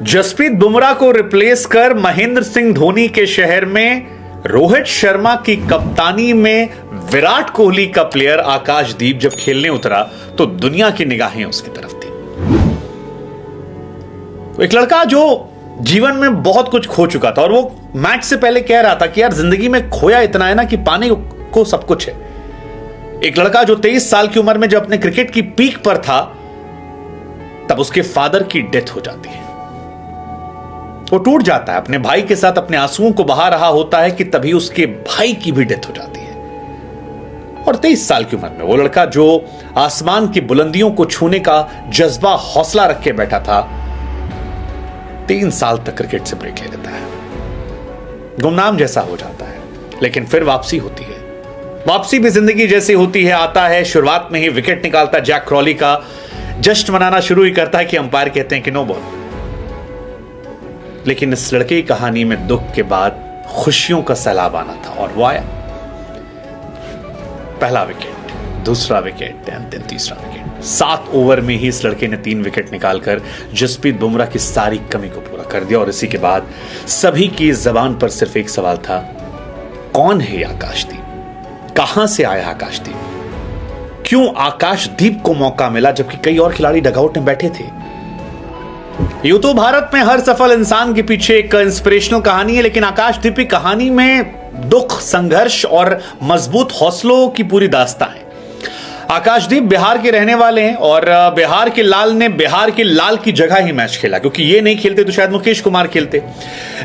जसप्रीत बुमराह को रिप्लेस कर महेंद्र सिंह धोनी के शहर में रोहित शर्मा की कप्तानी में विराट कोहली का प्लेयर आकाशदीप जब खेलने उतरा तो दुनिया की निगाहें उसकी तरफ थी। एक लड़का जो जीवन में बहुत कुछ खो चुका था और वो मैच से पहले कह रहा था कि यार जिंदगी में खोया इतना है ना कि पाने को सब कुछ है। एक लड़का जो 23 साल की उम्र में जब अपने क्रिकेट की पीक पर था तब उसके फादर की डेथ हो जाती है। वो टूट जाता है, अपने भाई के साथ अपने आंसुओं को बहा रहा होता है कि तभी उसके भाई की भी डेथ हो जाती है। और 23 साल की उम्र में वो लड़का जो आसमान की बुलंदियों को छूने का जज्बा हौसला रख के बैठा था 3 साल तक क्रिकेट से ब्रेक ले लेता है, गुमनाम जैसा हो जाता है। लेकिन फिर वापसी होती है, वापसी भी जिंदगी जैसी होती है। आता है, शुरुआत में ही विकेट निकालता जैक क्रॉली का, जस्ट मनाना शुरू ही करता है कि अंपायर कहते हैं कि नो बॉल। लेकिन इस लड़के की कहानी में दुख के बाद खुशियों का सैलाब आना था और वो आया। पहला विकेट, दूसरा विकेट, तीसरा विकेट। 7 ओवर में ही इस लड़के ने 3 विकेट निकालकर जसप्रीत बुमराह की सारी कमी को पूरा कर दिया। और इसी के बाद सभी की जबान पर सिर्फ एक सवाल था, कौन है आकाशदीप? कहां से आया आकाशदीप? क्यों आकाशदीप को मौका मिला जबकि कई और खिलाड़ी डगआउट में बैठे थे? यूं तो भारत में हर सफल इंसान के पीछे एक इंस्पिरेशनल कहानी है, लेकिन आकाशदीप की कहानी में दुख, संघर्ष और मजबूत हौसलों की पूरी दास्तां है। आकाशदीप बिहार के रहने वाले हैं और बिहार के लाल ने बिहार के लाल की जगह ही मैच खेला, क्योंकि ये नहीं खेलते तो शायद मुकेश कुमार खेलते।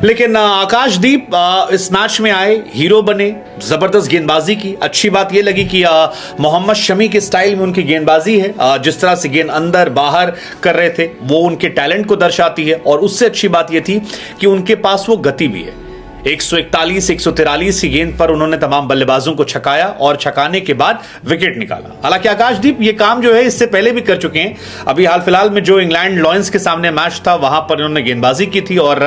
लेकिन आकाशदीप इस मैच में आए, हीरो बने, जबरदस्त गेंदबाजी की। अच्छी बात यह लगी कि मोहम्मद शमी के स्टाइल में उनकी गेंदबाजी है, जिस तरह से गेंद अंदर बाहर कर रहे थे वो उनके टैलेंट को दर्शाती है। और उससे अच्छी बात यह थी कि उनके पास वो गति भी है। 141, 143 की गेंद पर उन्होंने तमाम बल्लेबाजों को छकाया और छकाने के बाद विकेट निकाला। हालांकि आकाशदीप ये काम जो है इससे पहले भी कर चुके हैं। अभी हाल फिलहाल में जो इंग्लैंड लॉयंस के सामने मैच था वहां पर उन्होंने गेंदबाजी की थी और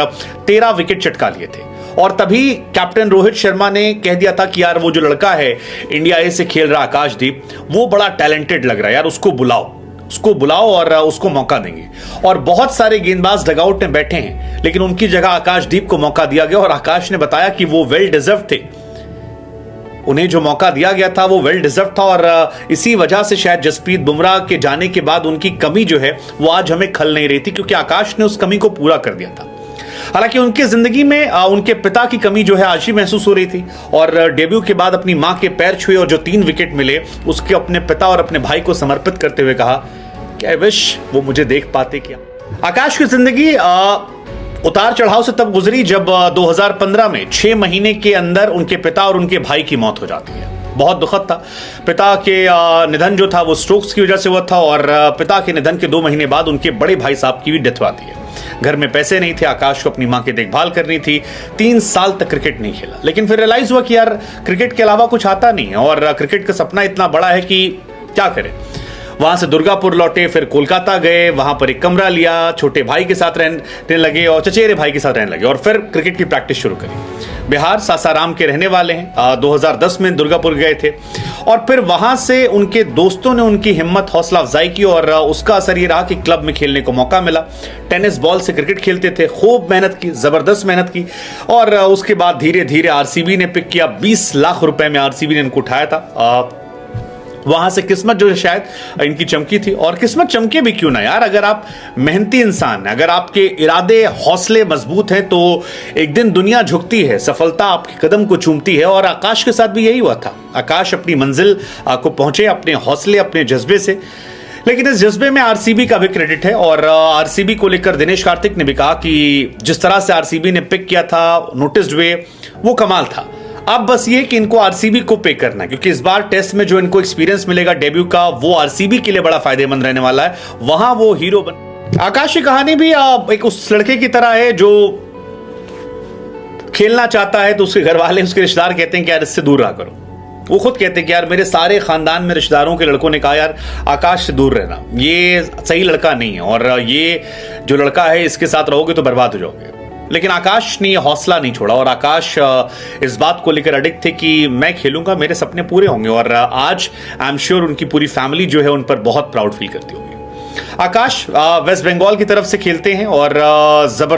13 विकेट चटका लिए थे। और तभी कैप्टन रोहित शर्मा ने कह दिया था कि यार वो जो लड़का है इंडिया ए से खेल रहा आकाशदीप, वो बड़ा टैलेंटेड लग रहा है यार, उसको बुलाओ और उसको मौका देंगे। और बहुत सारे गेंदबाज डगआउट में बैठे हैं, लेकिन उनकी जगह आकाशदीप को मौका दिया गया। और आकाश ने बताया कि वो वेल डिजर्व थे, उन्हें जो मौका दिया गया था वो वेल डिजर्व था। और इसी वजह से शायद जसप्रीत बुमराह के जाने के बाद उनकी कमी जो है वो आज हमें खल नहीं रही थी, क्योंकि आकाश ने उस कमी को पूरा कर दिया था। हालांकि उनकी जिंदगी में उनके पिता की कमी जो है आज ही महसूस हो रही थी। और डेब्यू के बाद अपनी मां के पैर छुए और जो 3 विकेट मिले उसके अपने पिता और अपने भाई को समर्पित करते हुए कहा कि आई विश वो मुझे देख पाते। क्या आकाश की जिंदगी उतार चढ़ाव से तब गुजरी जब 2015 में 6 महीने के अंदर उनके पिता और उनके भाई की मौत हो जाती है। बहुत दुखद था। पिता के निधन जो था वो स्ट्रोक्स की वजह से हुआ था और पिता के निधन के 2 महीने बाद उनके बड़े भाई साहब की भी डेथ हो जाती है। घर में पैसे नहीं थे, आकाश को अपनी मां की देखभाल करनी थी। 3 साल तक क्रिकेट नहीं खेला, लेकिन फिर रियलाइज हुआ कि यार क्रिकेट के अलावा कुछ आता नहीं है और क्रिकेट का सपना इतना बड़ा है कि क्या करें। वहां से दुर्गापुर लौटे, फिर कोलकाता गए, वहां पर एक कमरा लिया, छोटे भाई के साथ रहने लगे और चचेरे भाई के साथ रहने लगे और फिर क्रिकेट की प्रैक्टिस शुरू करी। बिहार सासाराम के रहने वाले हैं। 2010 में दुर्गापुर गए थे और फिर वहां से उनके दोस्तों ने उनकी हिम्मत हौसला अफजाई की और उसका असर ये रहा कि क्लब में खेलने को मौका मिला। टेनिस बॉल से क्रिकेट खेलते थे, खूब मेहनत की, जबरदस्त मेहनत की और उसके बाद धीरे धीरे आरसीबी ने पिक किया। 20 लाख रुपए में आरसीबी ने इनको उठाया था। वहां से किस्मत जो शायद इनकी चमकी थी। और किस्मत चमके भी क्यों ना यार, अगर आप मेहनती इंसान हैं, अगर आपके इरादे हौसले मजबूत हैं तो एक दिन दुनिया झुकती है, सफलता आपके कदम को चूमती है। और आकाश के साथ भी यही हुआ था। आकाश अपनी मंजिल को पहुंचे अपने हौसले, अपने जज्बे से। लेकिन इस जज्बे में आरसीबी का भी क्रेडिट है और आरसीबी को लेकर दिनेश कार्तिक ने भी कहा कि जिस तरह से आरसीबी ने पिक किया था, नोटिस्ड वे, वो कमाल था। अब बस ये कि इनको आरसीबी को पे करना है, क्योंकि इस बार टेस्ट में जो इनको एक्सपीरियंस मिलेगा डेब्यू का, वो आरसीबी के लिए बड़ा फायदेमंद रहने वाला है। वहां वो हीरो बन। आकाश की कहानी भी एक उस लड़के की तरह है जो खेलना चाहता है तो उसके घर वाले, उसके रिश्तेदार कहते हैं कि यार इससे दूर रहा करो। वो खुद कहते हैं कि यार मेरे सारे खानदान में रिश्तेदारों के लड़कों ने कहा यार आकाश से दूर रहना, ये सही लड़का नहीं है और ये जो लड़का है इसके साथ रहोगे तो बर्बाद हो जाओगे। लेकिन आकाश ने हौसला नहीं छोड़ा और आकाश इस बात को लेकर अडिग थे कि मैं खेलूंगा, मेरे सपने पूरे होंगे। और आज आई एम श्योर उनकी पूरी फैमिली जो है उन पर बहुत प्राउड फील करती होगी। आकाश वेस्ट बंगाल की तरफ से खेलते हैं और जबर